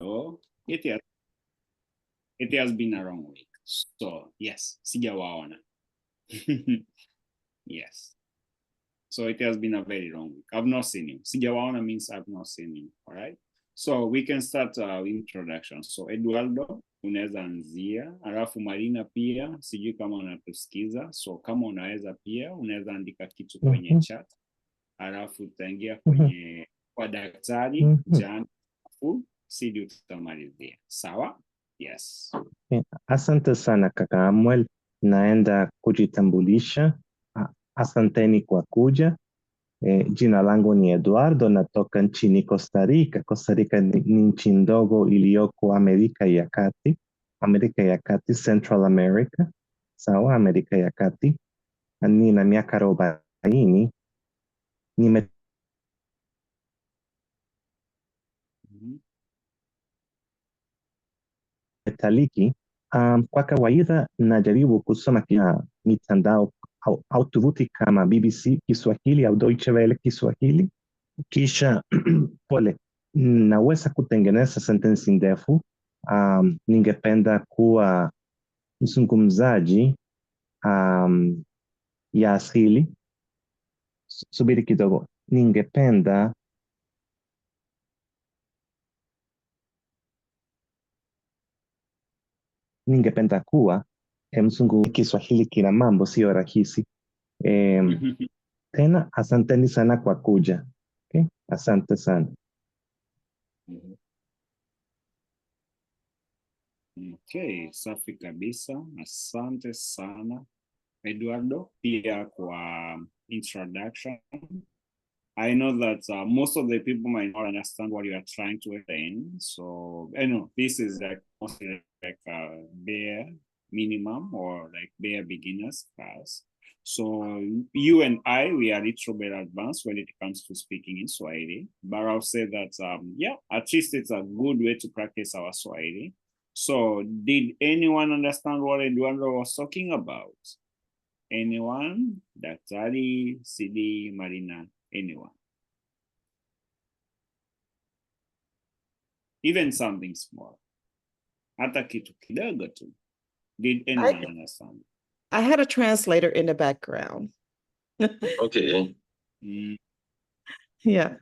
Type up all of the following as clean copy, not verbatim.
Oh, it has been a long week. So yes, sijawaona. Yes. So it has been a very long week. I've not seen him. Sijawaona means I've not seen him. All right. So we can start introduction. So Eduardo, unaweza anzia, alafu Marina pia, sijui kama unatusikiza. So kama unaweza pia, unaweza andika kitu kwenye chat. Alafu utaingia kwenye kwa daktari, Jan, alafu Sidi tutamalizia. Sawa? Yes. Asante sana kaka Amwel, naenda kujitambulisha. Asanteni kwa kuja. Jina langu ni Eduardo, natoka nchini Costa Rica. Costa Rica ni nchi ndogo iliyoko Amerika ya Kati, Central America. Sawa, Amerika ya Kati. Nina miaka 40. Nimetaliki. Kwa kawaida najaribu kusoma kila mitandao au tovuti kama BBC Kiswahili au Deutsche Welle Kiswahili. Kisha naweza kutengeneza sentensi ndefu. Ningependa kuwa mzungumzaji ya asili. Subiri kidogo. Ningependa kuwa mzungumzaji Kiswahili kila mambo sio rahisi. Tena asanteni sana kwa kuja. Okay? Asante sana. Okay, safi kabisa. Asante sana Eduardo pia kwa introduction. I know that most of the people might not understand what you are trying to explain. So, I know this is like mostly like a bare minimum or like bare beginners class. So you and I, we are a little bit advanced when it comes to speaking in Swahili. But I'll say that, yeah, at least it's a good way to practice our Swahili. So did anyone understand what Eduardo was talking about? Anyone? Daktari, Sidi, Marina, anyone? Even something small. Hata kitu kidogo tu. Did anyone understand? I had a translator in the background. Okay. Yeah.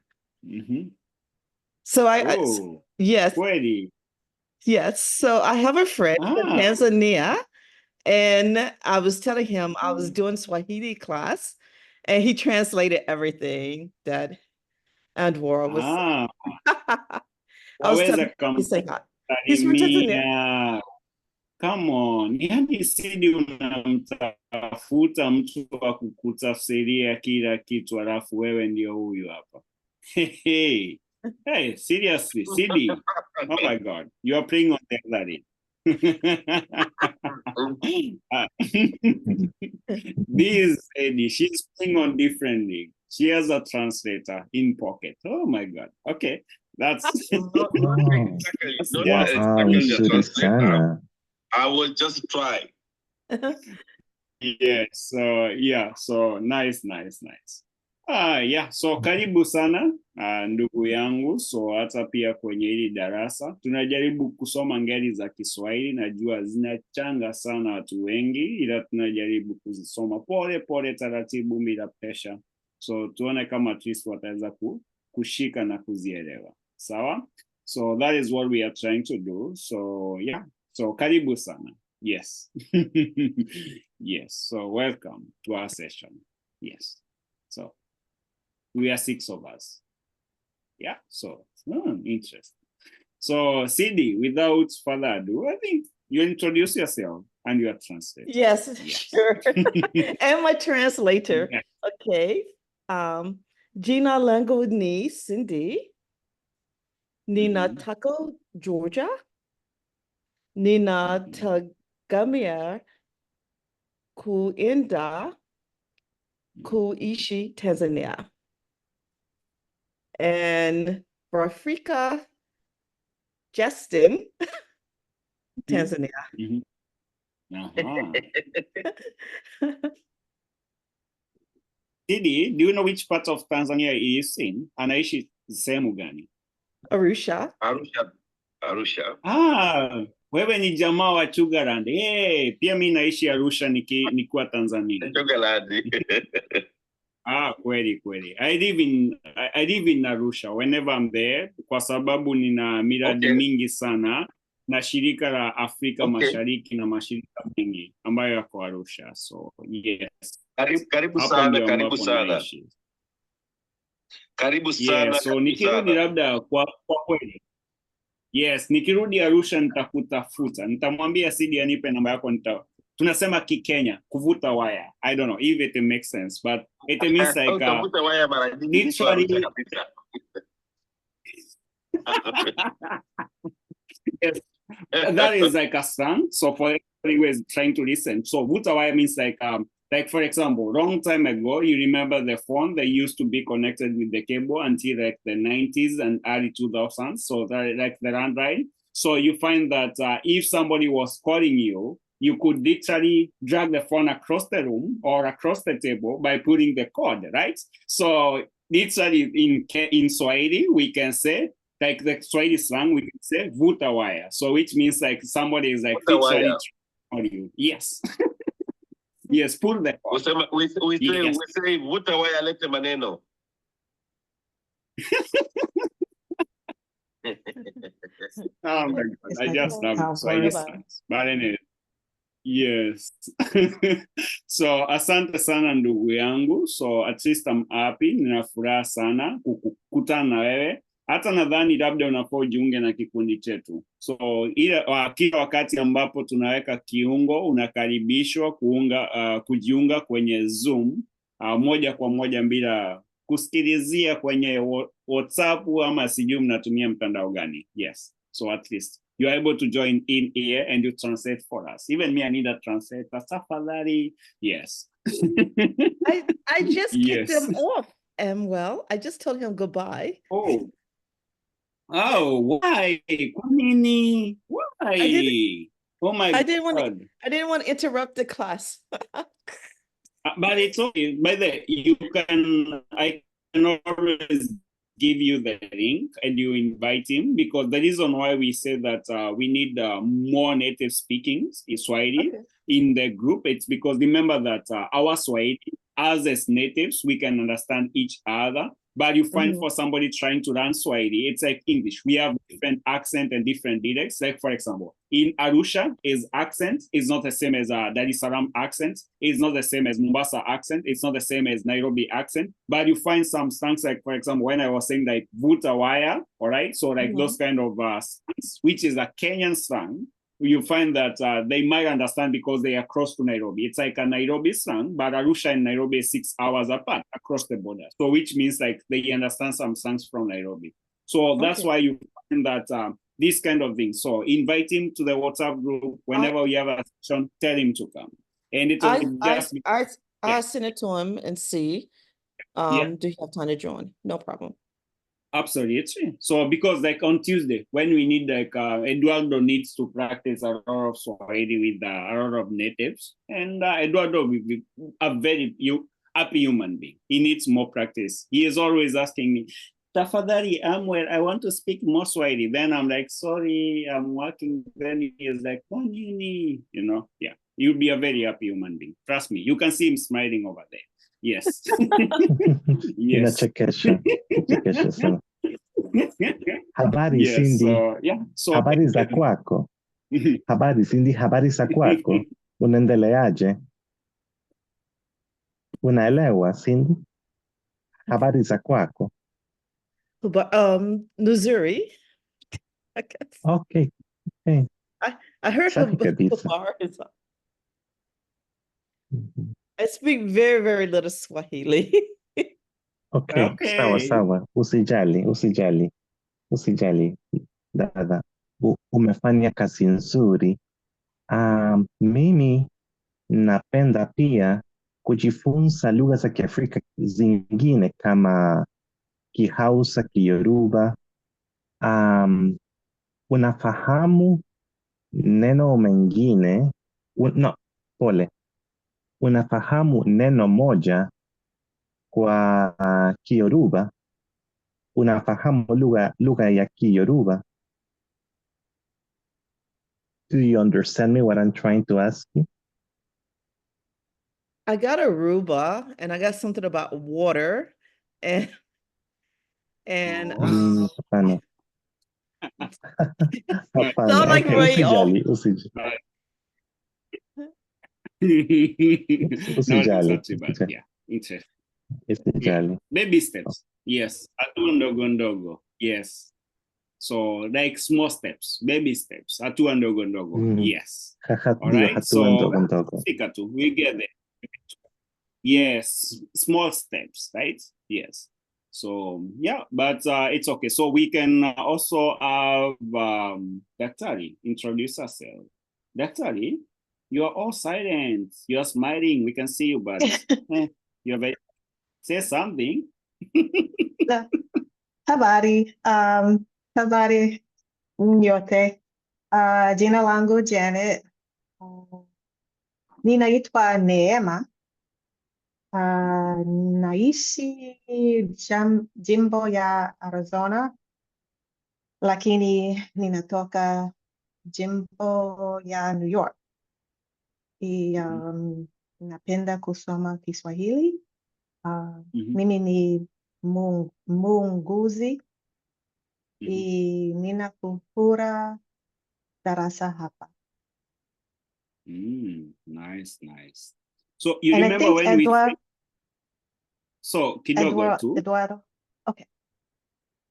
So yes. Kweli. Yes. So I have a friend in Tanzania, and I was telling him I was doing Swahili class, and he translated everything that Andwara was saying. I was telling him, he's from Tanzania. Come on, yani Sidi unamtafuta mtu wa kukutafsiria kila kitu alafu wewe ndio huyu hapa. Hey, seriously, Sidi. Oh my God, you are playing on the other. This Eddie, she's playing on different league. She has a translator in pocket. Oh my God. Okay, that's. I will just try. Yeah, so nice. Yeah, so karibu sana ndugu yangu. So hata pia kwenye hili darasa tunajaribu kusoma ngeli za Kiswahili. Najua zinachanga sana watu wengi, ila tunajaribu kuzisoma pole pole, taratibu, bila pressure. So tuone kama at least wataweza kushika na kuzielewa. Sawa? So that is what we are trying to do. So yeah. So karibu sana. Yes. Yes. So welcome to our session. Yes. So we are 6 of us. Yeah. So interesting. So Sidi, without further ado, I think you introduce yourself and you are translator. Yes. Sure. And my translator. Yeah. Okay. Gina Lango ni Cindy. Nina Taco, Georgia. Nina Tagamia Kuenda Kuishi, Tanzania. And for Africa, Justin, Tanzania. Didi, do you know which part of Tanzania he is in? Anaishi sehemu gani? Arusha. Arusha. Wewe ni jamaa wa Sugarland. Pia mimi naishi Arusha nikiwa Tanzania. Sugarland. Kweli. I live in Arusha whenever I'm there kwa sababu nina miradi mingi sana na shirika la Afrika Mashariki na mashirika mengi ambayo yako Arusha. So yes. Karibu sana. Yes, so nikirudi labda kwa kweli. Yes, nikirudi Arusha nitakutafuta. Nitamwambia Sidi anipe namba yako tunasema Kikenya, kuvuta waya. I don't know if it makes sense, but it means like kuvuta waya mara nyingi literally. Yes, that is like a slang. So for everybody who is trying to listen, so vuta waya means like for example, long time ago, you remember the phone that used to be connected with the cable until like the 90s and early 2000s. So that like the landline. So you find that if somebody was calling you, you could literally drag the phone across the room or across the table by putting the cord, right? So literally in Swahili, we can say, like the Swahili slang, we can say vuta waya. So which means like somebody is like literally calling you. Yes. Yes, pull the cord. We say vuta waya lete maneno. Oh my God, I just love Swahili slangs. But anyway. Yes. So asante sana ndugu yangu. So at least I'm happy. Nina furaha sana kukutana na wewe. Hata nadhani labda unafaa ujiunge na kikundi chetu. So kila wakati ambapo tunaweka kiungo unakaribishwa kujiunga kwenye Zoom moja kwa moja bila kusikilizia kwenye WhatsApp ama sijui mnatumia mtandao gani. Yes. So at least you are able to join in here and you translate for us. Even me, I need a translator. Tafadhali. Yes. I just kicked him off, well, I just told him goodbye. Oh, why? Why? Oh my God. I didn't want to interrupt the class. But it's okay. By the I can always give you the link and you invite him, because the reason why we say that we need more native speakings in Swahili in the group, it's because remember that our Swahili, us as natives, we can understand each other. But you find for somebody trying to learn Swahili, it's like English. We have different accent and different dialects. Like, for example, in Arusha, his accent is not the same as Dar es Salaam accent. It's not the same as Mombasa accent. It's not the same as Nairobi accent. But you find some slangs, like, for example, when I was saying like vuta waya, all right? So like those kind of slangs, which is a Kenyan slang, you find that they might understand because they are close to Nairobi. It's like a Nairobi slang, but Arusha and Nairobi is 6 hours apart across the border. So which means like they understand some slangs from Nairobi. So that's why you find that this kind of thing. So invite him to the WhatsApp group. Whenever we have a session, tell him to come. And it will I'll send it to him and see. Do you have time to join? No problem. Absolutely. So because like on Tuesday, when we need like Eduardo needs to practice a lot of Swahili with a lot of natives, and Eduardo will be a very happy human being. He needs more practice. He is always asking me, Tafadhali, I want to speak more Swahili. Then I'm like, sorry, I'm working. Then he is like, you'll be a very happy human being. Trust me. You can see him smiling over there. Yes. Yes. Inachekesha sana. Habari Cindy. Habari za kwako. Habari Cindy, habari za kwako. Unaendeleaje? Unaelewa Cindy? Habari za kwako. Missouri. I guess. Okay. I heard I speak very, very little Swahili. Okay. Sawa. Usijali. Dada. Umefanya kazi nzuri. Mimi napenda pia kujifunza lugha za Kiafrika zingine kama Kihausa, Kiyoruba. Unafahamu neno mengine? Unafahamu neno moja kwa Kiyoruba? Unafahamu lugha ya Kiyoruba? Do you understand me what I'm trying to ask you? I got Aruba and I got something about water and Oh. Paano? Paano? sound like Okay, Ray. Oh, No, that's usijali, not too bad. Yeah, interesting. Yeah, usijali. baby steps. Yes, hatua ndogo ndogo. Yes. So like small steps, baby steps. Hatua ndogo ndogo. Yes. All Ndio right. hatua So ndogo ndogo. fika tu, we get there. Yes, small steps, right? Yes. So yeah, but it's okay. So we can also have Daktari introduce herself. Daktari, you are all silent. You are smiling. We can see you, but you're very say something. Habari, habari nyote. Jina langu Janet. Ninaitwa Neema. Naishi jimbo ya Arizona, lakini ninatoka jimbo ya New York. Napenda kusoma Kiswahili. Mimi ni muunguzi. Ninafungura darasa hapa. Nice, nice. So you And I remember think when Edward, so kidogo too. Eduardo. Okay.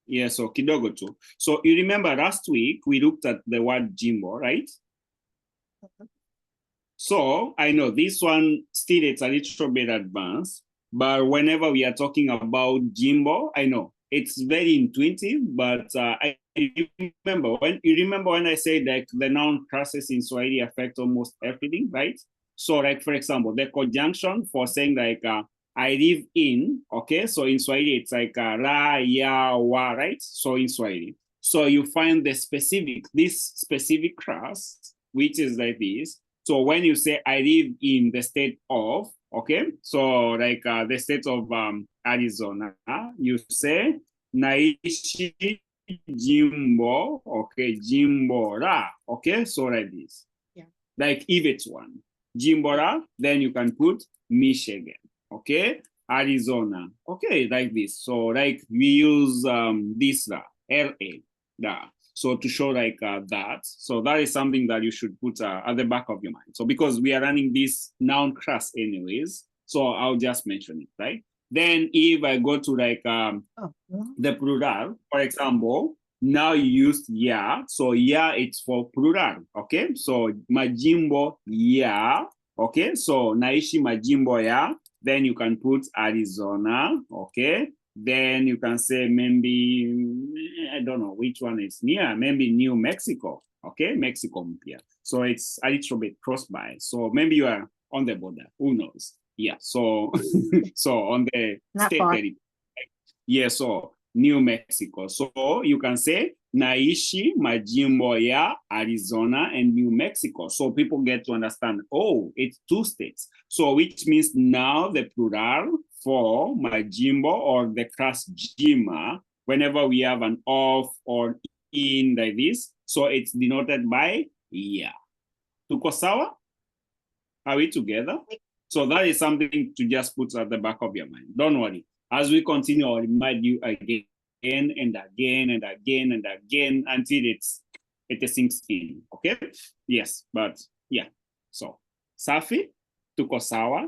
Yeah, so kidogo too. So you remember last week we looked at the word Jimbo, right? So I know this one still it's a little bit advanced, but whenever we are talking about Jimbo, I know it's very intuitive, but I remember when I said like the noun classes in Swahili affect almost everything, right? So like for example, the conjunction for saying like I live in, okay? So in Swahili it's like ra, ya, wa, right? So in Swahili. So you find this specific class, which is like this. So when you say I live in the state of, okay, so like the state of Arizona, you say naishi jimbo, okay, jimbora, okay, so like this. Yeah. Like if it's one, jimbora, then you can put Michigan, okay, Arizona, okay, like this. So like we use this LA, da. So to show like that, so that is something that you should put at the back of your mind. So because we are running this noun class anyways, so I'll just mention it, right? Then if I go to like the plural, for example, now you use ya, so ya it's for plural, okay? So majimbo ya, okay? So naishi majimbo ya, then you can put Arizona, okay? Then you can say maybe, I don't know which one is near, maybe New Mexico, okay? Mexico mpya. So it's a little bit close by. So maybe you are on the border, who knows? Yeah, so so on the Not state far. territory. Yeah, so New Mexico. So you can say naishi majimbo ya Arizona and New Mexico. So people get to understand, oh, it's two states. So which means now the plural for majimbo or the class jima, whenever we have an of or in like this, so it's denoted by ya. Tuko sawa? Are we together? So that is something to just put at the back of your mind. Don't worry. As we continue, I'll remind you again and again and again and again until it sinks in. Okay? Yes, but yeah. So Safi, tuko sawa?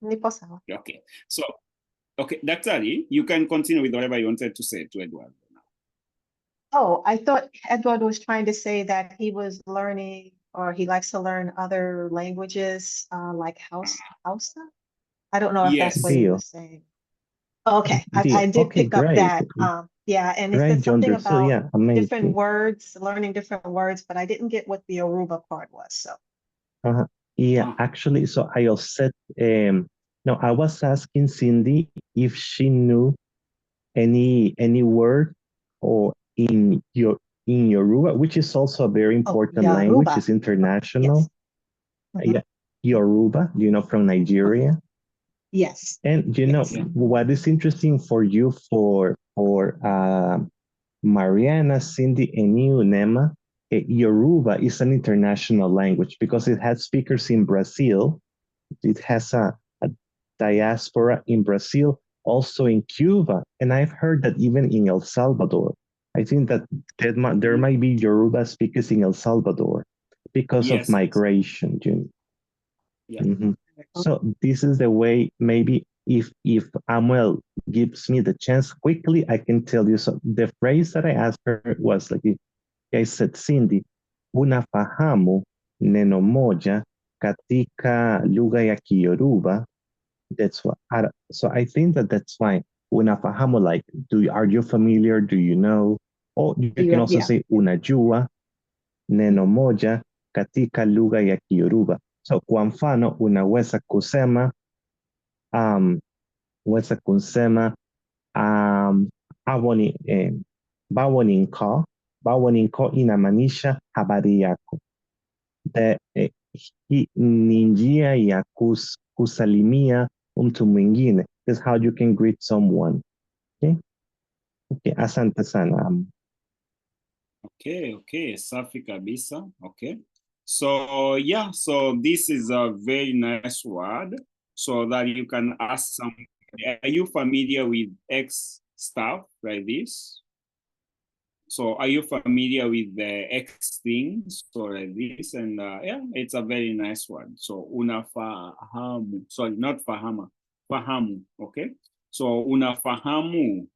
Nipo sawa. Okay. So okay, Daktari, you can continue with whatever you wanted to say to Edward. Oh, I thought Edward was trying to say that he was learning or he likes to learn other languages like Hausa. I don't know if that's what he Dio. was saying. Okay, Dio. I did Okay, pick up great. that. Yeah, and it Great, said something you understood. about Yeah, amazing. different words, learning different words, but I didn't get what the Aruba part was. So Yeah, actually, so I said, no, I was asking Cindy if she knew any word or in Yoruba, which is also a very important language, Yoruba. it's international. Yes. Yeah, Yoruba, from Nigeria. Yes. And know what is interesting for you for Mariana, Cindy, and you, Nema, Yoruba is an international language because it has speakers in Brazil. It has a diaspora in Brazil, also in Cuba, and I've heard that even in El Salvador. I think that there might be Yoruba speakers in El Salvador because of migration, June. Yeah. Mm-hmm. So this is the way, maybe if Amuel gives me the chance quickly, I can tell you. So the phrase that I asked her was like, I said, Cindy, unafahamu neno moja katika lugha ya Kiyoruba. That's what. So I think that's fine. Unafahamu, like, are you familiar? Do you know? Or you can also say unajua neno moja katika lugha ya Kiyoruba. So kwa mfano unaweza kusema weza kusema awoni bawoninko inamaanisha habari yako. Hii ni njia ya kusalimia mtu mwingine. That's how you can greet someone. Okay? Okay, asante sana. Okay, safi kabisa. Okay. So yeah, so this is a very nice word so that you can ask somebody, are you familiar with X stuff like this? So are you familiar with the X things or like this? And yeah, it's a very nice word. So unafahamu, sorry, not fahama, fahamu, okay? So unafahamu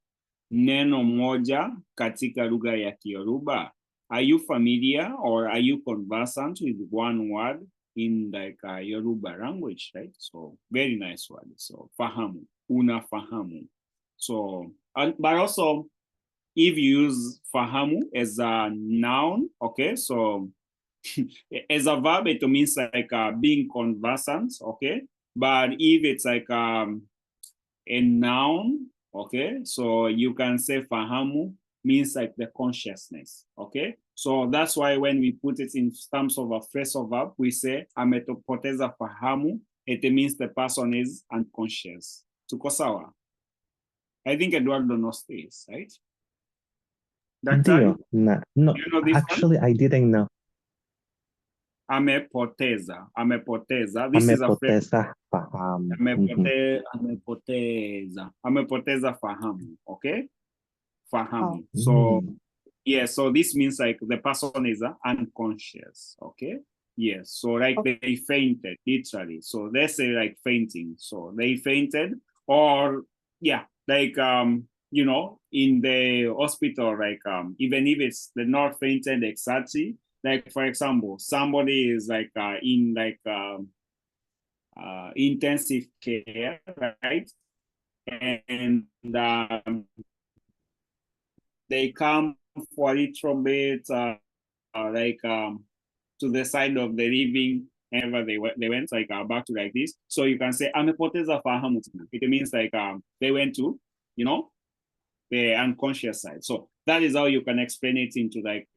neno moja katika lugha ya Kiyoruba. Are you familiar or are you conversant with one word in like Yoruba language, right? So very nice word. So fahamu, unafahamu. So, but also if you use fahamu as a noun, okay, so as a verb, it means like being conversant, okay? But if it's like a noun, okay, so you can say fahamu means like the consciousness, okay? So that's why when we put it in terms of a phrasal verb, we say ametopoteza fahamu. It means the person is unconscious. Tuko sawa? I think Eduardo knows this, right? Ndio, no, you know this actually one? I didn't know. Amepoteza. This is a phrase. Fahamu. Amepoteza fahamu, okay? Fahamu. So yeah, so this means like the person is unconscious, okay? Yes, so like they fainted, literally. So they say like fainting. So they fainted, or yeah, like you know, in the hospital, like even if it's the not fainted exactly, like for example, somebody is like in like intensive care, right? And they come for a little bit like to the side of the living whenever they went like back to like this. So you can say amepoteza fahamu. It means like they went to, you know, the unconscious side. So that is how you can explain it into like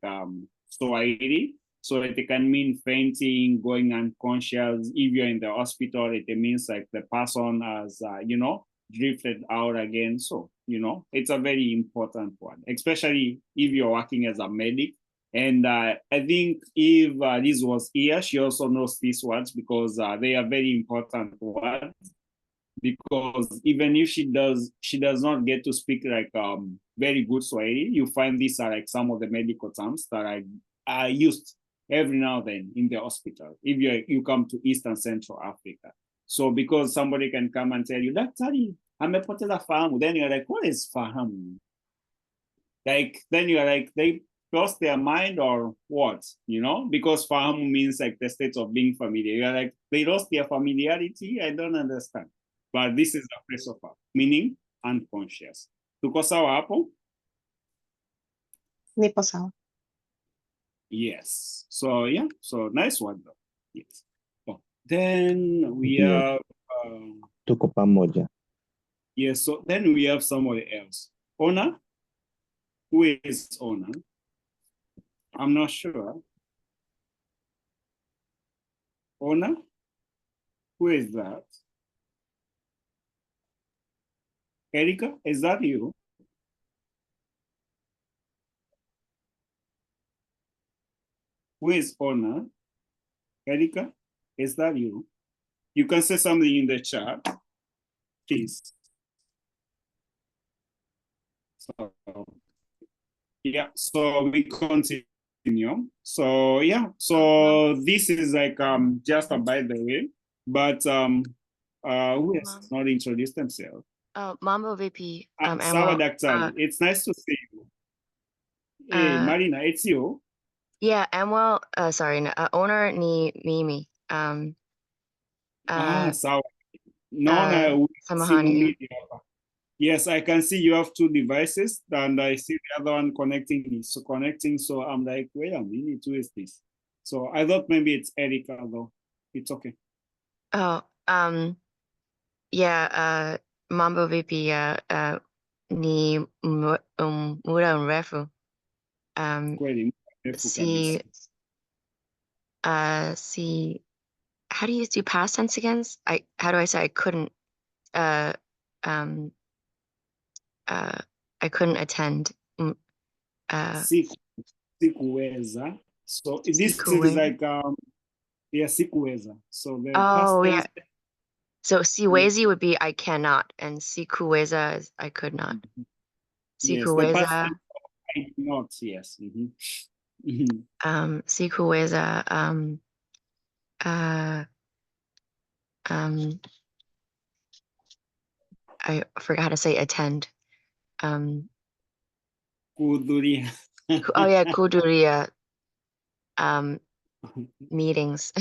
Swahili. So it can mean fainting, going unconscious. If you're in the hospital, it means like the person has, you know, drifted out again. So, you know, it's a very important one, especially if you're working as a medic. And I think if Liz was here, she also knows these words because they are very important words. Because even if she does not get to speak like very good Swahili, you find these are like some of the medical terms that are used every now and then in the hospital if you come to East and Central Africa. So because somebody can come and tell you, daktari, amepoteza fahamu, then you're like, what is fahamu? Like, then you're like, they lost their mind or what, you know? Because fahamu means like the state of being familiar. You're like, they lost their familiarity? I don't understand. But this is a phrase of meaning unconscious. Tuko sawa hapo? Nipo sawa. Yes. So yeah, so nice one though. Yes. Oh, then we Yeah. have Tuko pamoja. yes, so then we have somebody else. Ona? Who is Ona? I'm not sure. Ona? Who is that? Erika, is that you? Who is Honor? Erika, is that you? You can say something in the chat, please. So, yeah, so we continue. So yeah, so this is like just a by the way, but who has not introduced themselves? Mambo VP. Sawa Daktari, it's nice to see you. Hey, Marina, it's you. Yeah, Amwell, sorry, owner ni Mimi. Sawa. Naona simu Samahani. mbili hapa. Yes, I can see you have two devices, and I see the other one connecting. So I'm like, wait a minute, who is this? So I thought maybe it's Erica, though. It's okay. Oh, yeah, Mambo VP, ni muda mrefu. Kweli, mrefu See, kabisa. see, how do you do past tense again? How do I say I couldn't, I couldn't attend. Sikuweza. So this is like yeah, sikuweza. So the oh past yeah. tense, So siwezi would be I cannot, and sikuweza is I could not. yes, the past Sikuweza. tense, I did not. Yes. Sikuweza. I forgot how to say attend. Kuhudhuria. Oh yeah, kuhudhuria. Meetings.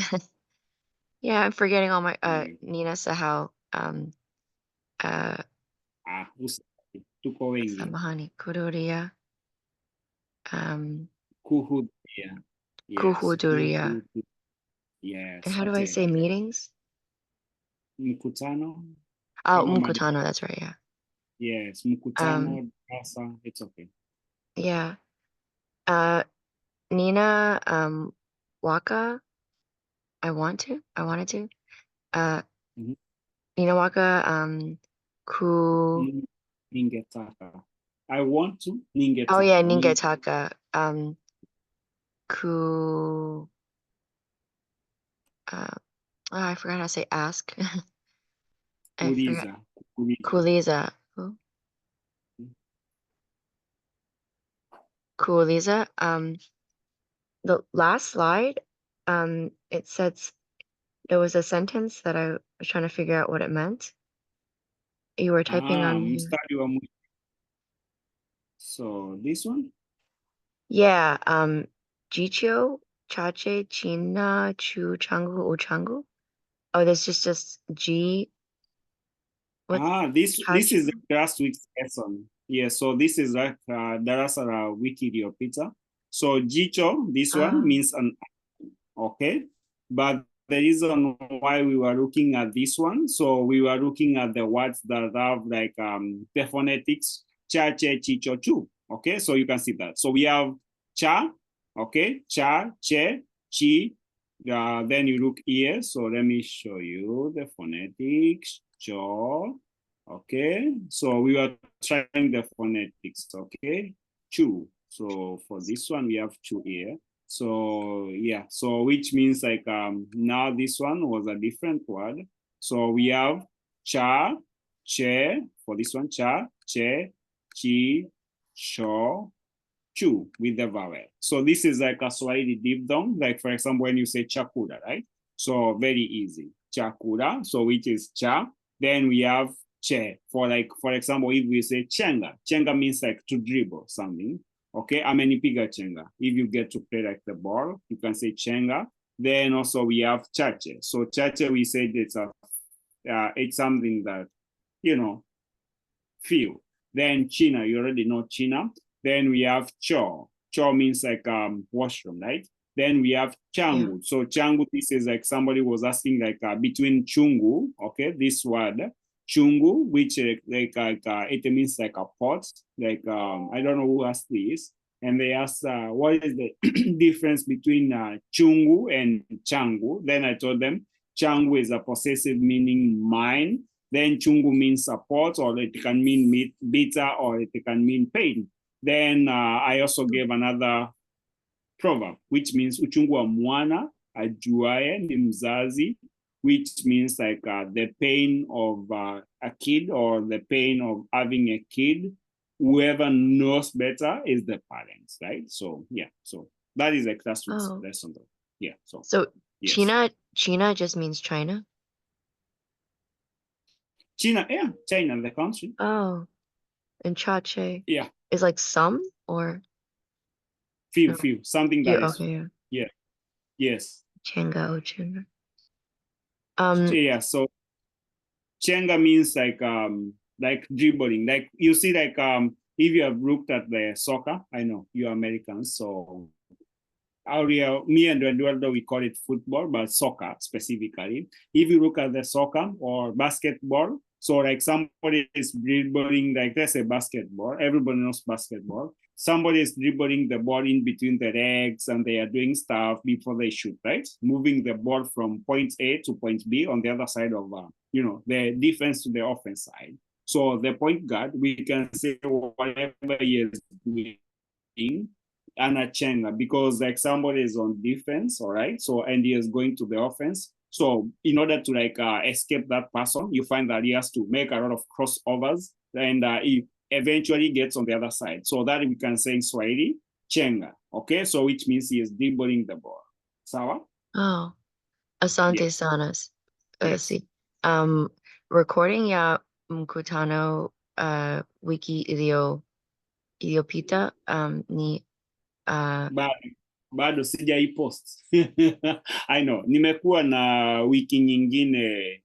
Yeah, I'm forgetting all my Nina Sahau. Tuko wengi. Samahani, kuhudhuria. Kuhudhuria. Yes. Kuhudhuria. Yes. And how do I say meetings? Mkutano. Oh, mkutano, that's right, yeah. Yes, mkutano, darasa, it's okay. Yeah. Nina Waka, I wanted to. Nina Waka Ningetaka. I want to, ningetaka. oh yeah, ningetaka. I forgot how to say ask. Kuuliza. Kuuliza. Kuuliza. The last slide, it says there was a sentence that I was trying to figure out what it meant. You were typing on mstari wa mwisho. So this one? Yeah, Jicho, Chache, China, Chu, Changu, Uchangu. Oh, there's just G. This is last week's lesson. Yeah, so this is like darasa la wiki iliyopita. So jicho, this one means an eye, okay? But the reason why we were looking at this one, so we were looking at the words that have like the phonetics, cha, che, chicho, chu, okay? So you can see that. So we have cha, okay? Cha, che, chi, then you look here. So let me show you the phonetics, cho, okay? So we were trying the phonetics, okay? Chu. So for this one, we have chu here. So yeah, so which means like now this one was a different word. So we have cha, che, for this one, cha, che, chi, cho, chu with the vowel. So this is like a Swahili diphthong, like for example, when you say chakura, right? So very easy, chakura, so which is cha. Then we have che, for example, if we say chenga, chenga means like to dribble something. Okay, amenipiga chenga. If you get to play like the ball, you can say chenga. Then also we have chache. So chache, we said it's something that, you know, feel. Then china, you already know china. Then we have cho. Cho means like washroom, right? Then we have changu. Yeah. So changu, this is like somebody was asking like between chungu, okay, this word, chungu, which it means like a pot, like I don't know who asked this, and they asked what is the difference between chungu and changu. Then I told them changu is a possessive meaning mine, then chungu means a pot, or it can mean bitter, or it can mean pain. Then I also gave another proverb, which means uchungu wa mwana ajuaye ni mzazi, which means like the pain of a kid or the pain of having a kid. Whoever knows better is the parents, right? So yeah, so that is a classroom lesson though. Yeah, so yes. China just means China? China, yeah, China, the country. Oh, and chache is like some or few, something that is okay, yeah, yes. Chenga. Yeah, so Chenga means like dribbling. Like you see, like if you have looked at the soccer, I know you're Americans, so me and Eduardo, we call it football, but soccer specifically. If you look at the soccer or basketball, so like somebody is dribbling, like let's say basketball, everybody knows basketball. Somebody is dribbling the ball in between the legs and they are doing stuff before they shoot, right? Moving the ball from point A to point B on the other side of, the defense to the offense side. So the point guard, we can say whatever he is doing, anachenga, because like somebody is on defense, all right? So, and he is going to the offense. So in order to like escape that person, you find that he has to make a lot of crossovers and he eventually gets on the other side. So that we can say in Swahili, chenga, okay? So which means he is dribbling the ball. Sawa? Oh, asante Yes. sanas. Yes. See. Recording ya mkutano wiki iliyopita ni bado sijaipost. I know, nimekuwa na wiki nyingine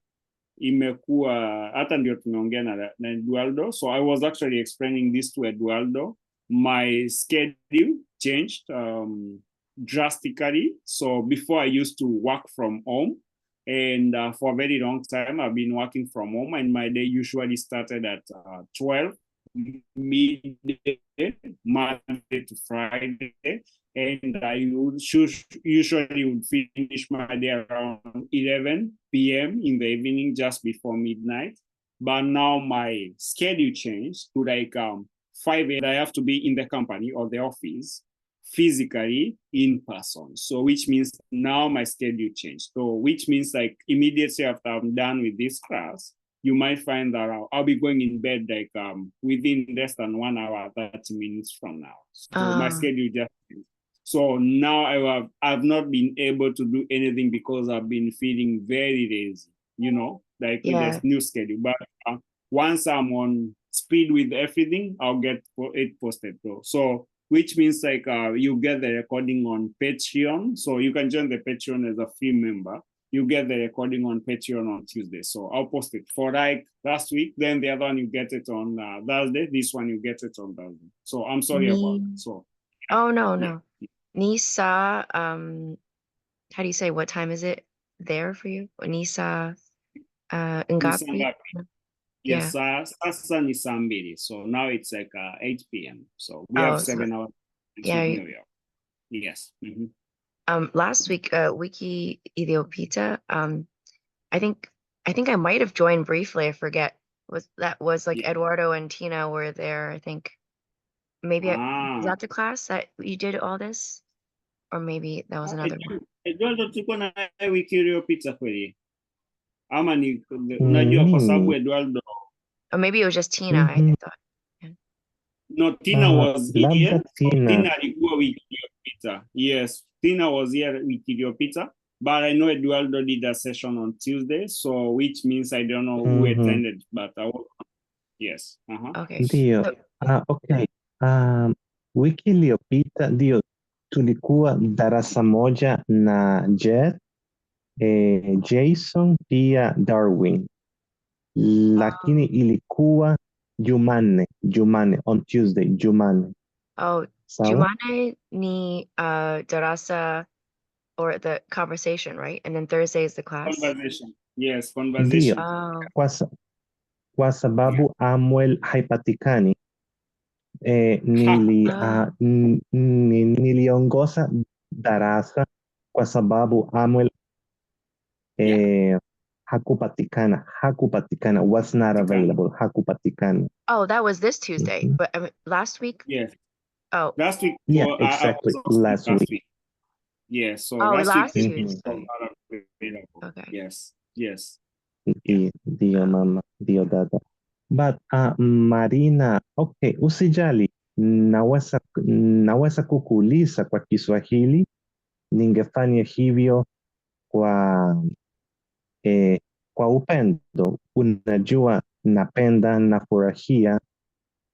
imekuwa hata ndio tumeongea na Eduardo. So I was actually explaining this to Eduardo. My schedule changed drastically. So before I used to work from home, and for a very long time I've been working from home, and my day usually started at 12 midday, Monday to Friday, and I would usually would finish my day around 11 p.m. in the evening, just before midnight. But now my schedule changed to like 5 a.m. I have to be in the company or the office physically in person. So which means now my schedule changed. So which means like immediately after I'm done with this class, you might find that I'll be going in bed like within less than 1 hour, 30 minutes from now. So my schedule just changed. So now I've not been able to do anything because I've been feeling very lazy, like with this new schedule. But once I'm on speed with everything, I'll get it posted though. So which means like you get the recording on Patreon. So you can join the Patreon as a free member. You get the recording on Patreon on Tuesday. So I'll post it for like last week. Then the other one, you get it on Thursday. This one, you get it on Thursday. So I'm sorry about that. So. Oh, no. Nisa, how do you say, what time is it there for you? Nisa, Ngapi? Yes, sasa ni saa mbili. So now it's like 8 p.m. So we have 7 hours. Yeah. New York. Yes. Mm-hmm. Last week, Wiki Ethiopita, I think I might have joined briefly. I forget. Was like Eduardo and Tina were there, I think. Maybe was that the class that you did all this? Or maybe that was another one. Eduardo tuko na wiki iliyopita kweli. Ama ni unajua kwa sababu Eduardo. Or maybe it was just Tina, I thought. Yeah. No, Tina was here. Tina alikuwa wiki iliyopita. Yes, Tina was here wiki iliyopita. But I know Eduardo did a session on Tuesday, so which means I don't know who attended, but I was, yes. Okay. Ndio. Okay. Wiki iliyopita ndio tulikuwa darasa moja na Jet, Jason pia Darwin, lakini ilikuwa Jumanne on Tuesday, Jumanne. Oh, Jumanne ni darasa or the conversation, right? And then Thursday is the class. Conversation. Yes, conversation. Kwa sababu Amwel haipatikani, niliongoza darasa kwa sababu Amwel hakupatikana, was not available, hakupatikana. Oh, that was this Tuesday, but last week? Yes. Oh, Last week, Yeah, I exactly. was on Last last week. week. Yeah, so oh, last last week Mhm. is Tuesday. not available. Okay. Yes, yes. Dio mama, Dio dada. But Marina, okay, usijali. Naweza kukuuliza kwa Kiswahili, ningefanya hivyo kwa kwa upendo. Unajua, napenda na furahia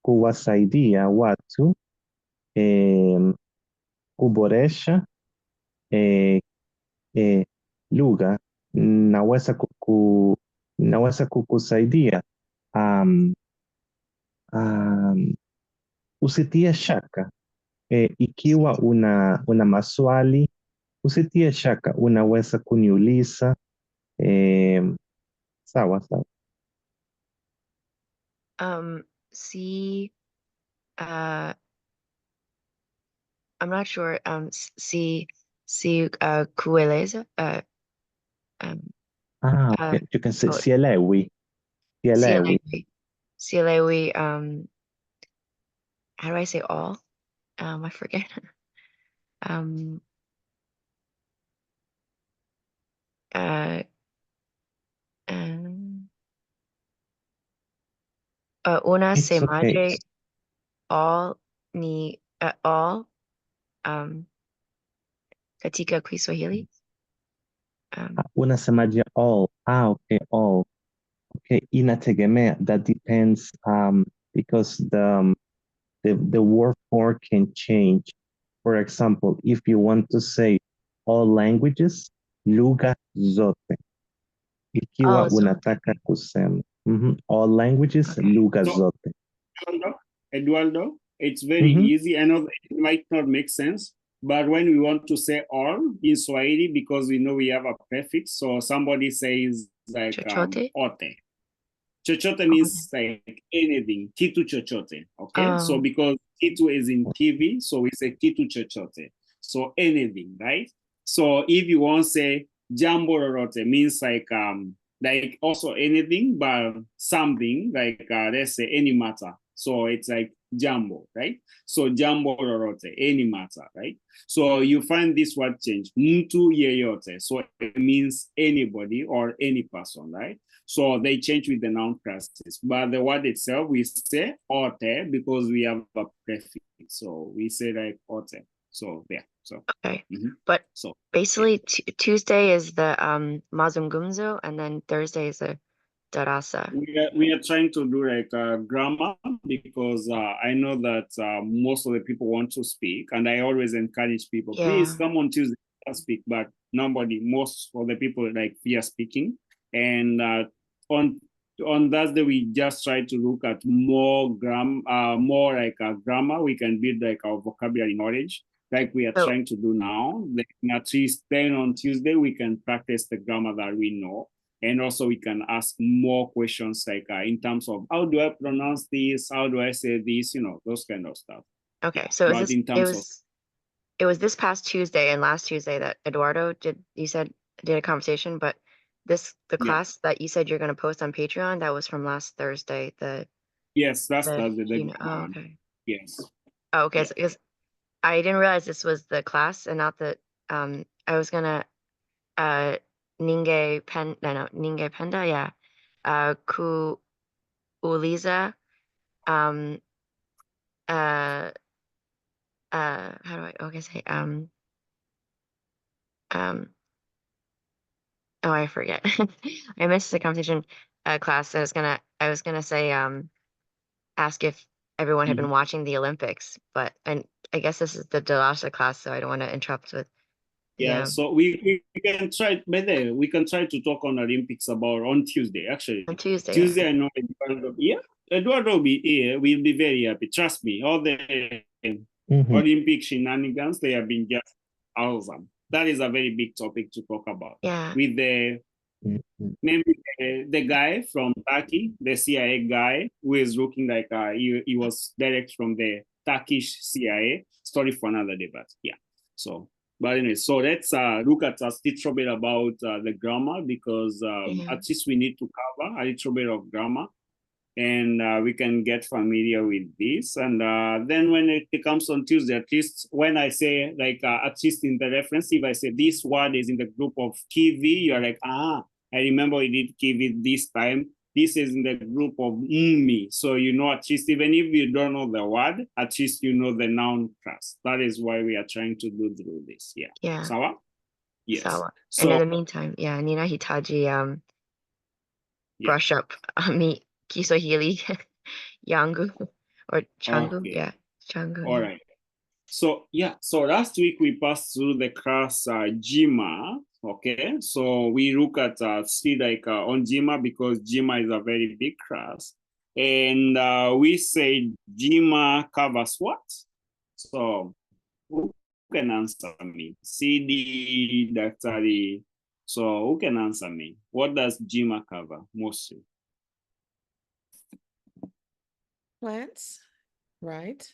kuwasaidia watu kuboresha lugha. Naweza kukusaidia. Usitie shaka. Ikiwa una maswali, usitie shaka, unaweza kuniuliza. Sawa sawa. See, I'm not sure. See, kueleza. Okay. You can say sielewi. Sielewi. Sielewi. How do I say all? I forget. Una It's se okay. madre all ni all katika Kiswahili. Unasemaje all? Okay, all. Okay, inategemea. That depends because the word form can change. For example, if you want to say all languages, lugha zote. Ikiwa unataka kusema all languages, lugha zote. Eduardo, it's very easy. I know it might not make sense, but when we want to say all in Swahili, because we know we have a prefix, so somebody says like chochote. Ote. Chochote means like anything, kitu chochote. Okay, so because kitu is in TV, so we say kitu chochote. So anything, right? So if you want to say jambo lolote, means like also anything, but something like let's say any matter. So it's like jambo, right? So jambo lolote, any matter, right? So you find this word change, mtu yeyote. So it means anybody or any person, right? So they change with the noun classes. But the word itself, we say ote because we have a prefix. So we say like ote. So yeah. So okay. But so basically Tuesday is the mazungumzo and then Thursday is the darasa. We are trying to do like grammar because I know that most of the people want to speak, and I always encourage people, please come on Tuesday and speak, but most of the people like fear speaking. And on Thursday, we just try to look at more like grammar. We can build like our vocabulary knowledge, like we are trying to do now. At least then on Tuesday, we can practice the grammar that we know. And also we can ask more questions like in terms of how do I pronounce this? How do I say this? You know, those kind of stuff. Okay, so it was this past Tuesday and last Tuesday that Eduardo did a conversation, but the class that you said you're going to post on Patreon, that was from last Thursday. Yes, last Thursday. Okay. Yes. Oh, okay, so because I didn't realize this was the class and not the I was gonna Ninge Penda, yeah. Ku Uliza how do I say oh, I forget. I missed the competition class. I was gonna say ask if everyone had been watching the Olympics, and I guess this is the Dalasa class, so I don't want to interrupt with. Yeah, so we can try, but we can try to talk on Olympics on Tuesday, actually. On Tuesday. Tuesday, yeah. I know Eduardo. Yeah, Eduardo will be here. We'll be very happy. Trust me. All the Olympic shenanigans, they have been just awesome. That is a very big topic to talk about. Yeah. With maybe the guy from Turkey, the CIA guy, who is looking like he was direct from the Turkish CIA. Story for another day, but yeah. So. But anyway, so let's look at a little bit about the grammar because at least we need to cover a little bit of grammar. and we can get familiar with this. And then when it comes on Tuesday, at least when I say like, at least in the reference, if I say this word is in the group of kiwi, you're like, I remember we did kiwi this time. This is in the group of mmi. So you know, at least even if you don't know the word, at least you know the noun class. That is why we are trying to do through this. Yeah. Yeah. Sawa? Yes. Sawa. So, and in the meantime, yeah, ninahitaji brush up mi Kiswahili yangu or changu. Okay. Yeah, changu. All right. So yeah, so last week we passed through the class Jima. Okay, so we look at see like on Jima, because Jima is a very big class, and we say Jima covers what? So who can answer me? CD, Daktari. So who can answer me? What does Jima cover mostly? Plants, right?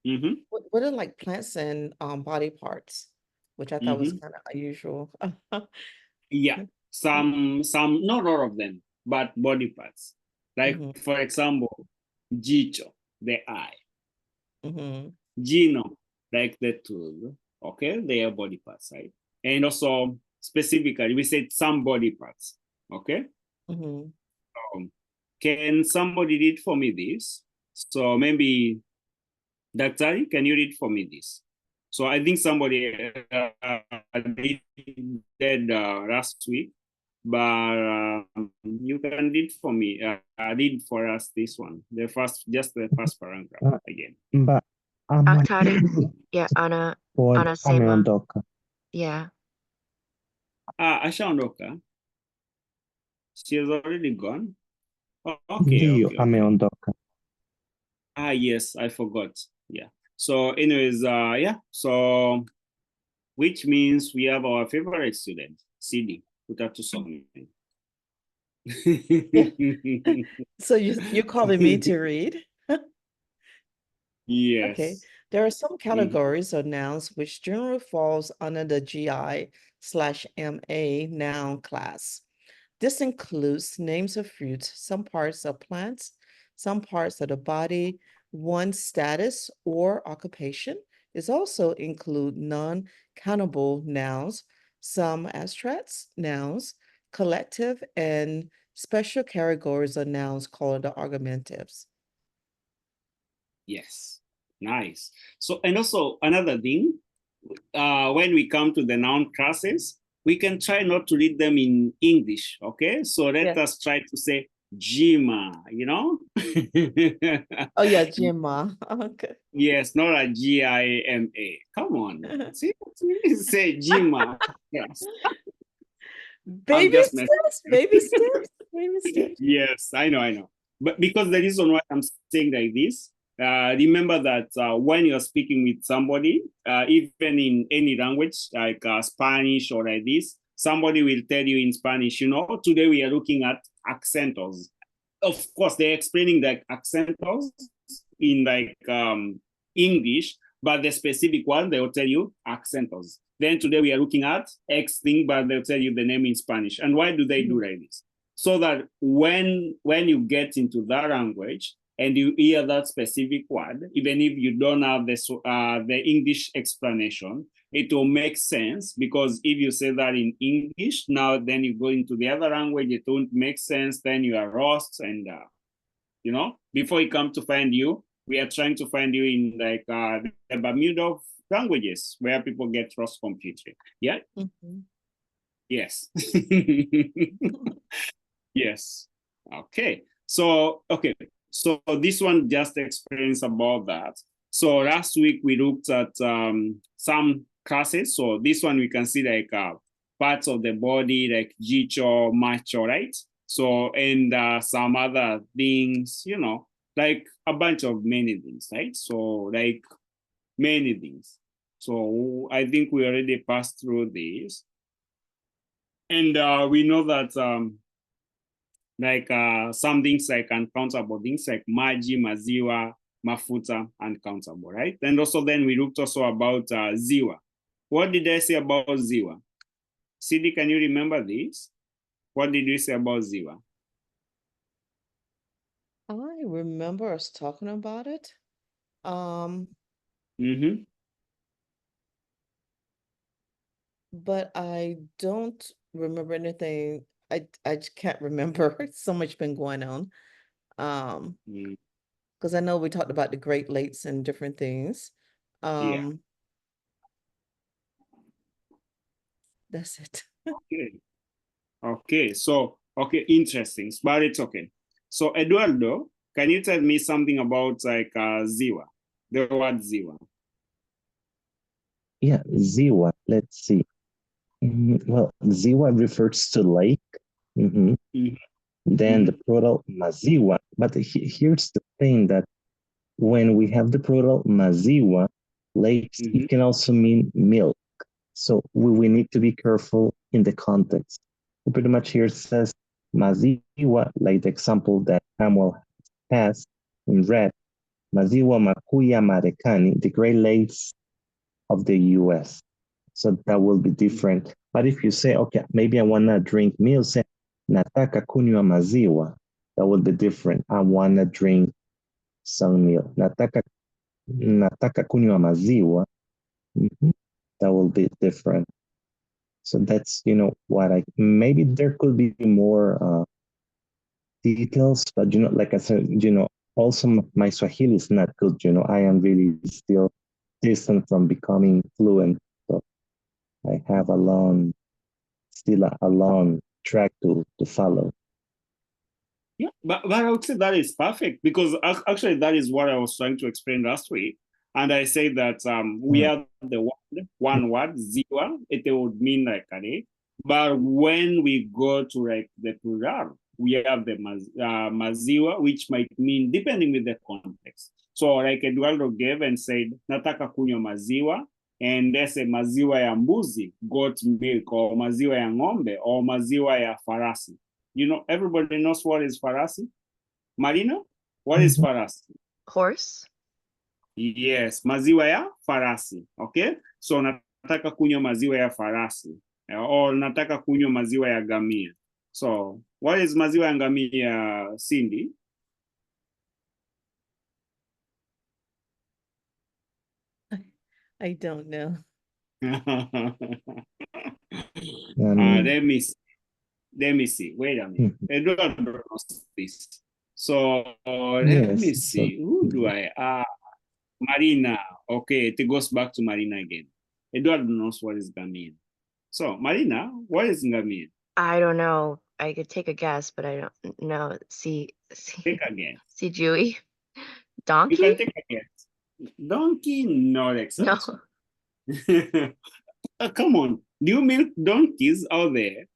Mm-hmm. What are like plants and body parts, which I thought was kind of unusual. Yeah, some, not all of them, but body parts. Like for example, jicho, the eye. Gino, like the tooth. Okay, they are body parts, right? And also specifically, we said some body parts. Okay. Can somebody read for me this? So maybe Daktari, can you read for me this? So I think somebody did last week, but you can read for me. Read for us this one. Just the first paragraph again. But Daktari, yeah, anasema. ameondoka. Yeah. Ashaondoka. She has already gone. Oh, okay, Ndio, okay. ameondoka. Yes, I forgot. Yeah. So anyways, yeah. So which means we have our favorite student, CD, Utatu Song. So you're calling me to read? Yes. Okay. There are some categories of nouns which generally falls under the GI/MA noun class. This includes names of fruits, some parts of plants, some parts of the body, one's status or occupation. It also include non-countable nouns, some abstract nouns, collective and special categories of nouns called the argumentives. Yes, nice. So, and also another thing, when we come to the noun classes, we can try not to read them in English, okay? So let us try to say Jima, you know? Oh yeah, Jima. Okay. Yes, not a G-I-M-A. Come on. See, say Jima. Yes. Baby steps, baby steps, baby steps. Yes, I know. But because the reason why I'm saying like this, remember that when you're speaking with somebody, even in any language, like Spanish or like this, somebody will tell you in Spanish, you know, today we are looking at accentos. Of course, they're explaining the accentos in like English, but the specific one, they'll tell you accentos. Then today we are looking at X thing, but they'll tell you the name in Spanish. And why do they do like this? So that when you get into that language and you hear that specific word, even if you don't have the English explanation, it will make sense, because if you say that in English, now then you go into the other language, it won't make sense, then you are lost. And, you know, before we come to find you, we are trying to find you in like the Bermuda of languages where people get lost completely. Yeah? Yes. Yes. Okay. So this one just explains about that. So last week we looked at some classes. So this one we can see like parts of the body, like jicho, macho, right? So, and some other things, you know, like a bunch of many things, right? So like many things. So I think we already passed through this. And we know that like some things like uncountable things like maji, maziwa, mafuta, uncountable, right? And also then we looked also about ziwa. What did I say about ziwa? CD, can you remember this? What did we say about ziwa? I remember us talking about it. Mm-hmm. But I don't remember anything. I just can't remember. So much been going on. Because I know we talked about the Great Lakes and different things. Yeah. That's it. Okay. Okay. So, okay, interesting. But it's okay. So, Eduardo, can you tell me something about like ziwa? The word ziwa. Yeah, ziwa. Let's see. Well, ziwa refers to lake. Mhm. Then the plural maziwa. But here's the thing that when we have the plural maziwa, lakes, it can also mean milk. So we need to be careful in the context. Pretty much here says maziwa, like the example that Samuel has in red, maziwa makuu ya Marekani, the Great Lakes of the US. So that will be different. But if you say, okay, maybe I want to drink milk, say, nataka kunywa maziwa, that will be different. I want to drink some milk. Nataka kunywa maziwa, that will be different. So that's, what maybe there could be more details, but, like I said, also my Swahili is not good, I am really still distant from becoming fluent. So I have still a long track to follow. Yeah, but I would say that is perfect because actually that is what I was trying to explain last week. And I say that we have the one word, ziwa, it would mean like a. But when we go to like the plural, we have the maziwa, which might mean depending with the context. So like Eduardo gave and said, nataka kunywa maziwa, and there's a maziwa ya mbuzi, goat milk, or maziwa ya ng'ombe, or maziwa ya farasi. Everybody knows what is farasi. Marina, what is farasi? Horse. Yes, maziwa ya farasi. Okay, so nataka kunywa maziwa ya farasi, or nataka kunywa maziwa ya ngamia. So what is maziwa ya ngamia, Cindy? I don't know. Let me see. Wait a minute. Eduardo knows this. So let me see. Who do I? Marina. Okay, it goes back to Marina again. Eduardo knows what is ngamia. So Marina, what is ngamia? I don't know. I could take a guess, but I don't know. Take a guess. See, Jewy. Donkey? You can take a guess. Donkey, not exactly. No. Come on. Do you milk donkeys out there?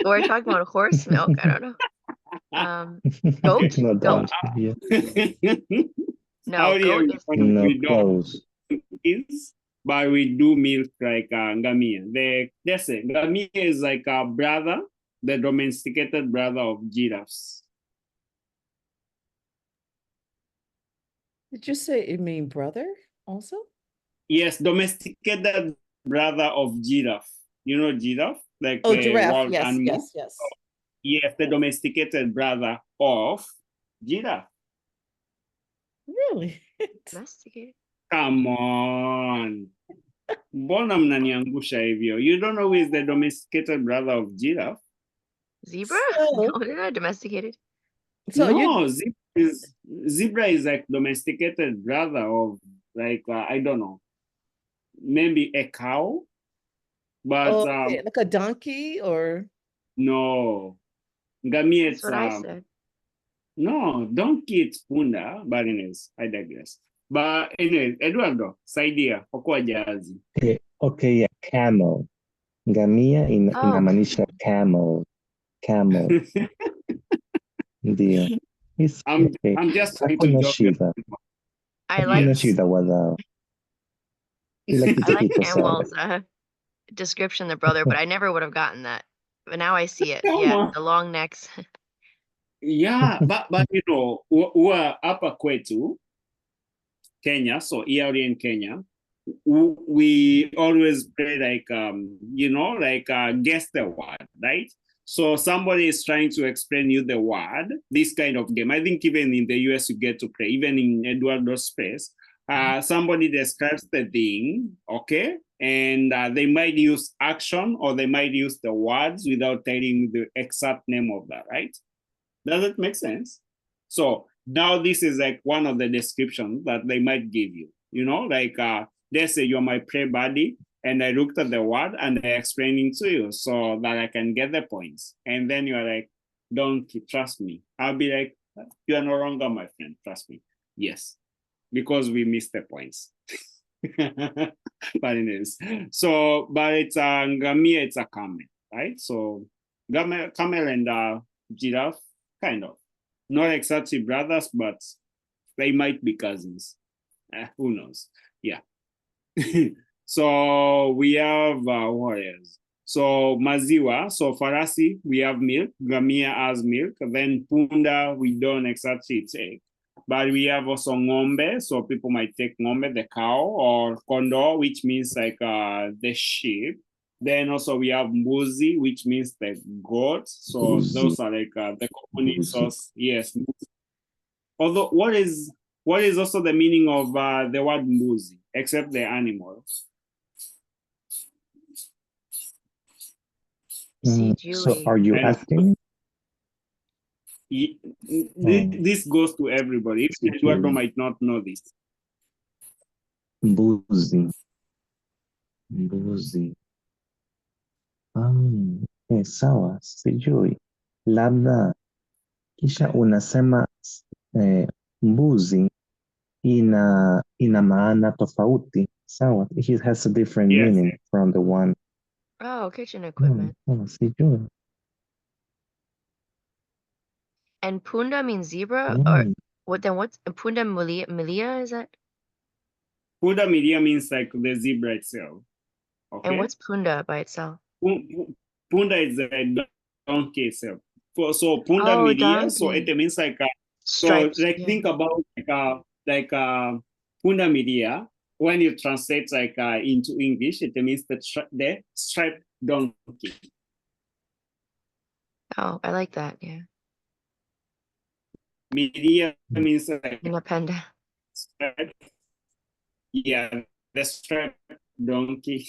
We're talking about horse milk. I don't know. Goat? No, Goat? Yeah. No, goat is... No, close. But we do milk like ngamia. That's it. Ngamia is like a brother, the domesticated brother of giraffes. Did you say it mean brother also? Yes, domesticated brother of giraffe. You know giraffe? Like the giraffe. Wild yes, animal? Yes. Yes, the domesticated brother of giraffe. Really? Domesticated. Come on. Mbona mnaniangusha hivyo? You don't know who is the domesticated brother of giraffe? Zebra? So, no, they're not domesticated. So no, zebra is like domesticated brother of like I don't know, maybe a cow, but like a donkey or no, ngamia. That's what I said. No, donkey it's punda, but anyways, I digress. But anyways, Eduardo, saidia okoa jahazi. Okay, yeah, camel. Ngamia inamaanisha camel. Ndio. I'm just trying to joke. I like Samuel's description, the brother, but I never would have gotten that. But now I see it. Yeah, the long necks. Yeah, but we're hapa kwetu Kenya, so here in Kenya, we always play like guess the word, right? So somebody is trying to explain you the word, this kind of game. I think even in the US you get to play, even in Eduardo's space. Somebody describes the thing, okay? And they might use action or they might use the words without telling the exact name of that, right? Does it make sense? So now this is like one of the descriptions that they might give you, you know, like they say you're my play buddy, and I looked at the word and I explaining to you so that I can get the points. And then you're like, don't trust me. I'll be like, you are no longer my friend, trust me. Yes, because we missed the points. But it is. So, but it's a ngamia, it's a camel, right? So camel and giraffe, kind of. Not exactly brothers, but they might be cousins. Who knows? Yeah. So we have what else? So maziwa, so farasi, we have milk, ngamia has milk, then punda, we don't exactly take. But we have also ng'ombe, so people might take ng'ombe, the cow, or kondo, which means like the sheep. Then also we have mbuzi, which means the goat. So Mbuzi. those are like the common Mbuzi. source. Yes. Although what is also the meaning of the word mbuzi, except the animals? So are you asking? This goes to everybody. If Eduardo might not know this. Mbuzi. Mbuzi. Sawa, sijui. Labda kisha unasema mbuzi ina maana tofauti. Sawa. It has a different meaning from the one. Oh, kitchen equipment. Sijui. And punda means zebra, or what? Then what's punda milia? Is that? Punda milia means like the zebra itself. Okay. And what's punda by itself? Punda is a donkey itself. So punda milia, so it means like stripes. So like think about like punda milia. When you translate like into English, it means the striped donkey. Oh, I like that. Yeah. Milia means like In a panda. Striped. Yeah, the striped donkey.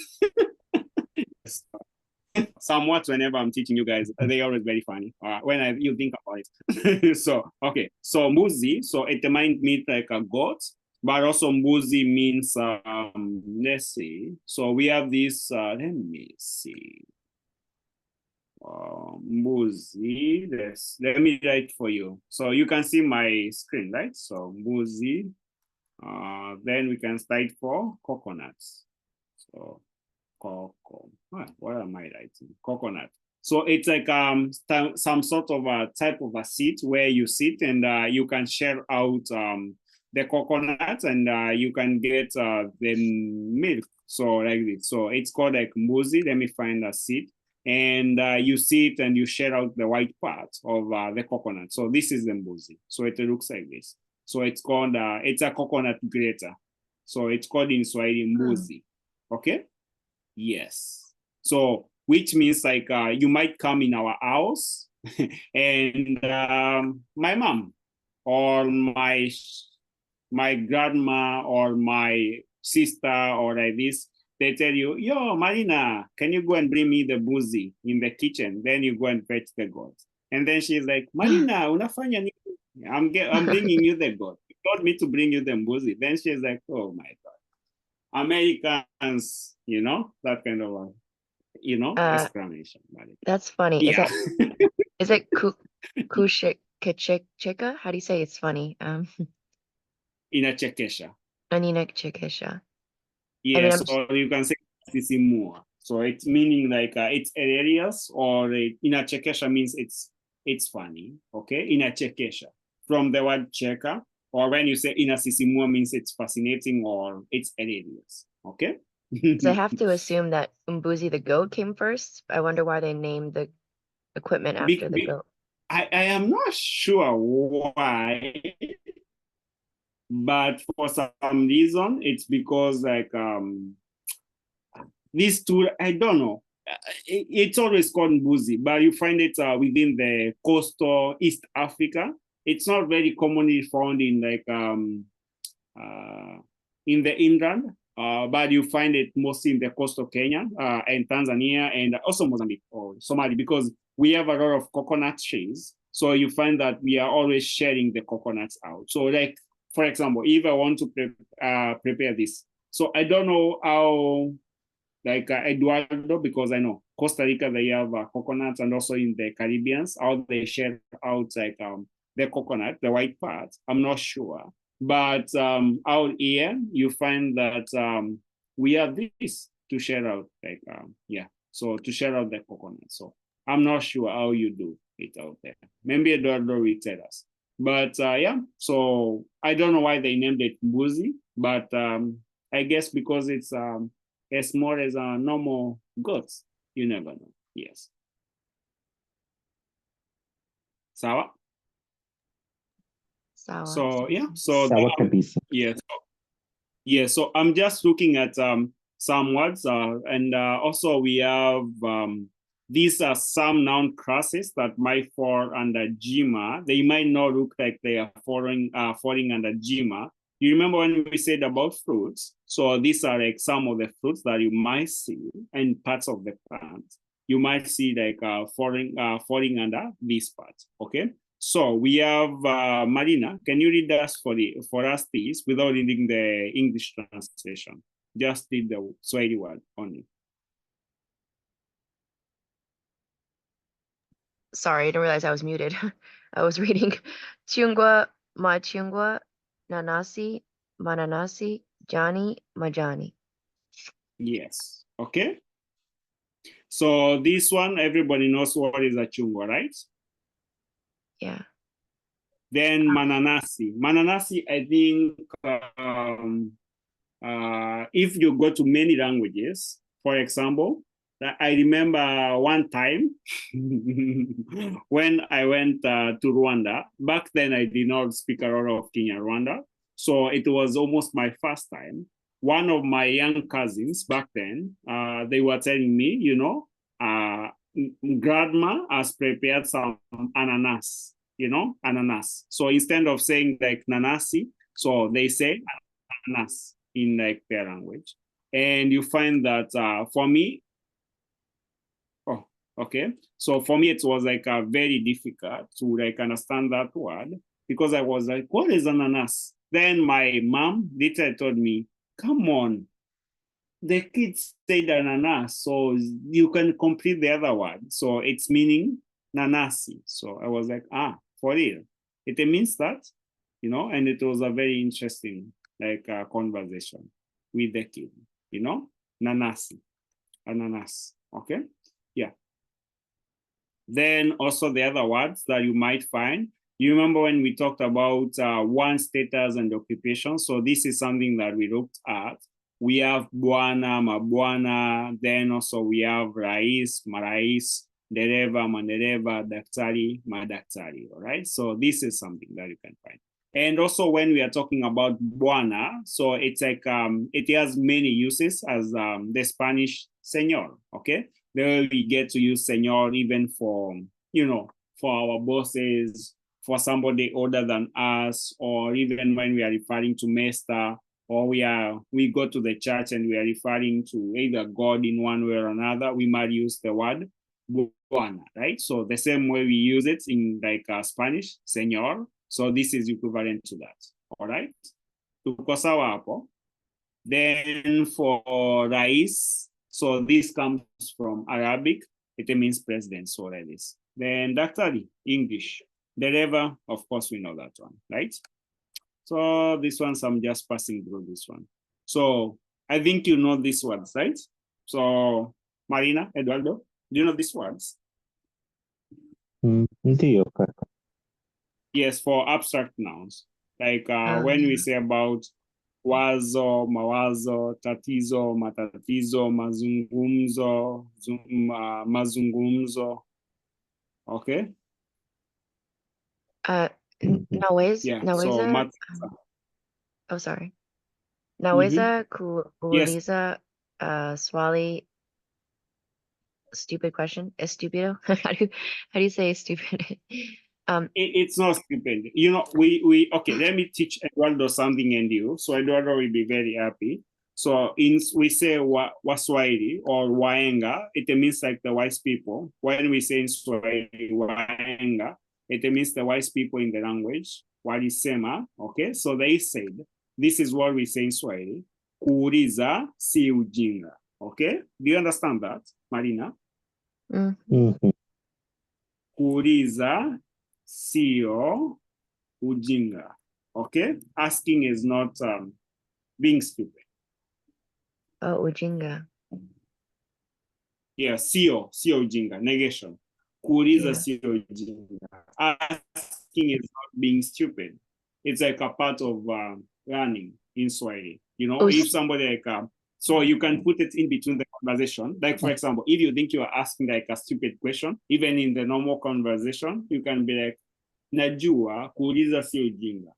Somewhat whenever I'm teaching you guys, they're always very funny when you think about it. So, okay. So mbuzi, so it might mean like a goat, but also mbuzi means, let's see. So we have this, let me see. Mbuzi, let me write for you. So you can see my screen, right? So mbuzi, then we can start for coconuts. So what am I writing? Coconut. So it's like some sort of a type of a seat where you sit and you can share out the coconut and you can get the milk. So like this. So it's called like mbuzi. Let me find a seat. And you sit and you share out the white part of the coconut. So this is the mbuzi. So it looks like this. So it's called, it's a coconut grater. So it's called in Swahili mbuzi. Okay? Yes. So, which means like you might come in our house and my mom or my grandma or my sister or like this, they tell you, yo, Marina, can you go and bring me the mbuzi in the kitchen? Then you go and fetch the goat. And then she's like, Marina, unafanya nini? I'm bringing you the goat. You told me to bring you the mbuzi. Then she's like, oh my God. Americans, you know, that kind of, exclamation. That's funny. Yeah. Is it kushikacheka? How do you say it's funny? Inachekesha. Inachekesha. Yeah, so you can say sisimua. So it's meaning like it's hilarious, or inachekesha means it's funny. Okay, inachekesha from the word cheka, or when you say inasisimua means it's fascinating or it's hilarious. Okay. So I have to assume that mbuzi the goat came first. I wonder why they named the equipment after the goat. I am not sure why, but for some reason it's because like these two, I don't know. it's always called mbuzi, but you find it within the coastal East Africa. It's not very commonly found in like in the inland, but you find it mostly in the coastal Kenya and Tanzania and also Mozambique or Somalia, because we have a lot of coconut trees. So you find that we are always sharing the coconuts out. So like, for example, if I want to prepare this, so I don't know how, like Eduardo, because I know Costa Rica, they have coconuts, and also in the Caribbeans, how they share out like the coconut, the white part. I'm not sure. But out here, you find that we have this to share out, like, yeah, so to share out the coconut. So I'm not sure how you do it out there. Maybe Eduardo will tell us. But yeah, so I don't know why they named it Mbuzi, but I guess because it's as more as a normal goats. You never know. Yes. Sawa? Sawa. So yeah, so Sawa kabisa. yeah, yeah. So I'm just looking at some words, and also we have these are some noun classes that might fall under GMA. They might not look like they are falling under GMA. You remember when we said about fruits? So these are like some of the fruits that you might see and parts of the plant. You might see like falling under this part. Okay. So we have Marina. Can you read us for us this without reading the English translation? Just read the Swahili word only. Sorry, I didn't realize I was muted. I was reading chungwa, machungwa, nanasi, mananasi, jani, majani. Yes. Okay. So this one, everybody knows what is a chungwa, right? Yeah. Then mananasi. Mananasi, I think if you go to many languages, for example, I remember one time when I went to Rwanda. Back then, I did not speak a lot of Kenya Rwanda. So it was almost my first time. One of my young cousins back then, they were telling me, you know, grandma has prepared some ananas, you know, ananas. So instead of saying like nanasi, so they say ananas in like their language. And you find that for me, oh, okay. So for me, it was like very difficult to like understand that word, because I was like, what is ananas? Then my mom later told me, come on, the kids said ananas, so you can complete the other word. So it's meaning nanasi. So I was like, for real. It means that, you know, and it was a very interesting like conversation with the kid, you know, nanasi, ananas, okay? Yeah. Then also the other words that you might find, you remember when we talked about one status and occupation? So this is something that we looked at. We have bwana, mabwana, then also we have rais, marais, dereva, mandereva, daktari, madaktari, all right? So this is something that you can find. And also when we are talking about bwana, so it's like, it has many uses as the Spanish señor, okay? There we get to use señor even for, you know, for our bosses, for somebody older than us, or even when we are referring to master, or we go to the church and we are referring to either God in one way or another, we might use the word bwana, right? So the same way we use it in like Spanish, señor. So this is equivalent to that, all right? Tuko sawa hapo. Then for rais, so this comes from Arabic, it means president, so that is. Then daktari, English. Dereva, of course we know that one, right? So this one, I'm just passing through this one. So I think you know these words, right? So Marina, Eduardo, do you know these words? Ndio, kaka. Yes, for abstract nouns. Like when we say about wazo, mawazo, tatizo, matatizo, mazungumzo, mazungumzo. Okay? Naweza, Yeah, naweza, so oh, sorry. Naweza yes. kuuliza swali stupid question? Estupido? How do you say stupid? It's not stupid. Okay, let me teach Eduardo something and you. So Eduardo will be very happy. So we say Waswahili or Waenga, it means like the wise people. When we say in Swahili Waenga, it means the wise people in the language. Walisema, okay? So they said, this is what we say in Swahili. Kuuliza si ujinga. Okay? Do you understand that, Marina? Mm-hmm. Kuuliza sio ujinga. Okay? Asking is not being stupid. Oh, ujinga. Yeah, sio ujinga, negation. Kuuliza Yeah. sio ujinga. Asking is not being stupid. It's like a part of learning in Swahili. If somebody so you can put it in between the conversation. Like, for example, if you think you are asking like a stupid question, even in the normal conversation, you can be like, najua kuuliza sio ujinga.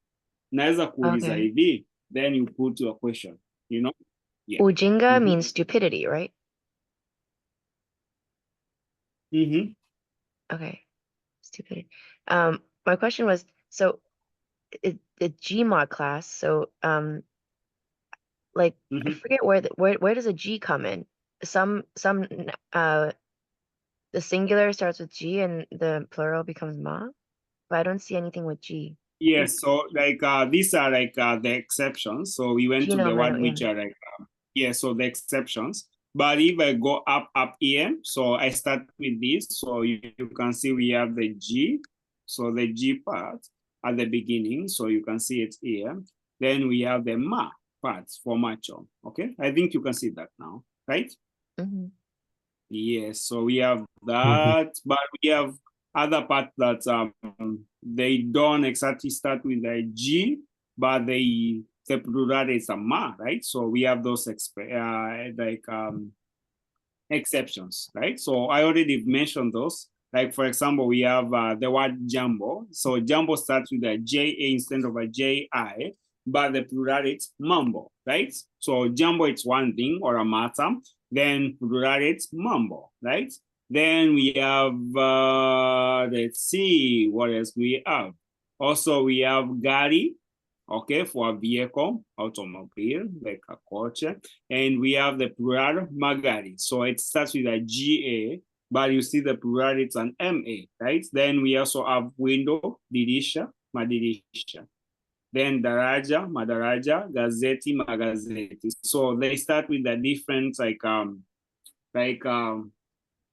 Naweza kuuliza hivi, then you put your question, Yeah. Ujinga means stupidity, right? Okay, stupidity. My question was, so the Gmod class, so like I forget where does a G come in? Some the singular starts with G and the plural becomes ma, but I don't see anything with G. Yes, so like these are like the exceptions. So we went to the one which are like so the exceptions. But if I go up here, so I start with this. So you can see we have the G. So the G part at the beginning. So you can see it here. Then we have the ma part for macho. Okay, I think you can see that now, right? Yes, so we have that, but we have other parts that they don't exactly start with a G, but the plural is a ma, right? So we have those exceptions, right? So I already mentioned those. Like, for example, we have the word jumbo. So jumbo starts with a J-A instead of a J-I, but the plural is mambo, right? So jumbo is one thing or a matter. Then plural is mambo, right? Then we have, let's see, what else we have? Also, we have gari, okay, for a vehicle, automobile, like a coach. And we have the plural magari. So it starts with a G-A, but you see the plural, it's an M-A, right? Then we also have window, dirisha, madirisha. Then daraja, madaraja, gazeti, magazeti. So they start with the different,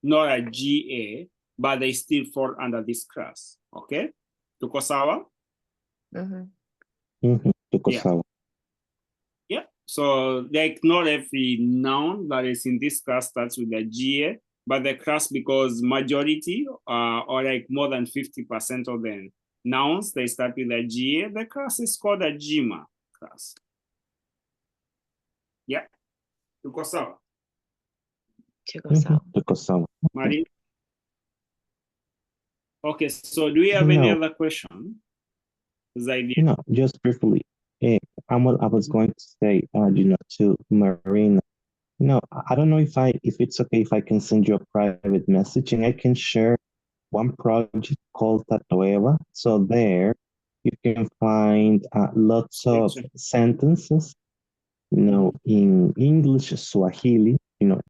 not a G-A, but they still fall under this class, okay? Tuko sawa? Tuko sawa. Yeah, so like not every noun that is in this class starts with a GA, but the class, because majority or like more than 50% of the nouns, they start with a GA, the class is called a GMA class. Yeah, tuko sawa? Tuko sawa. Marina? Okay, so do we have any other question? No, just briefly. I was going to say, to Marina. No, I don't know if it's okay if I can send you a private message and I can share one project called Tatueva. So there you can find lots of sentences, in English, Swahili,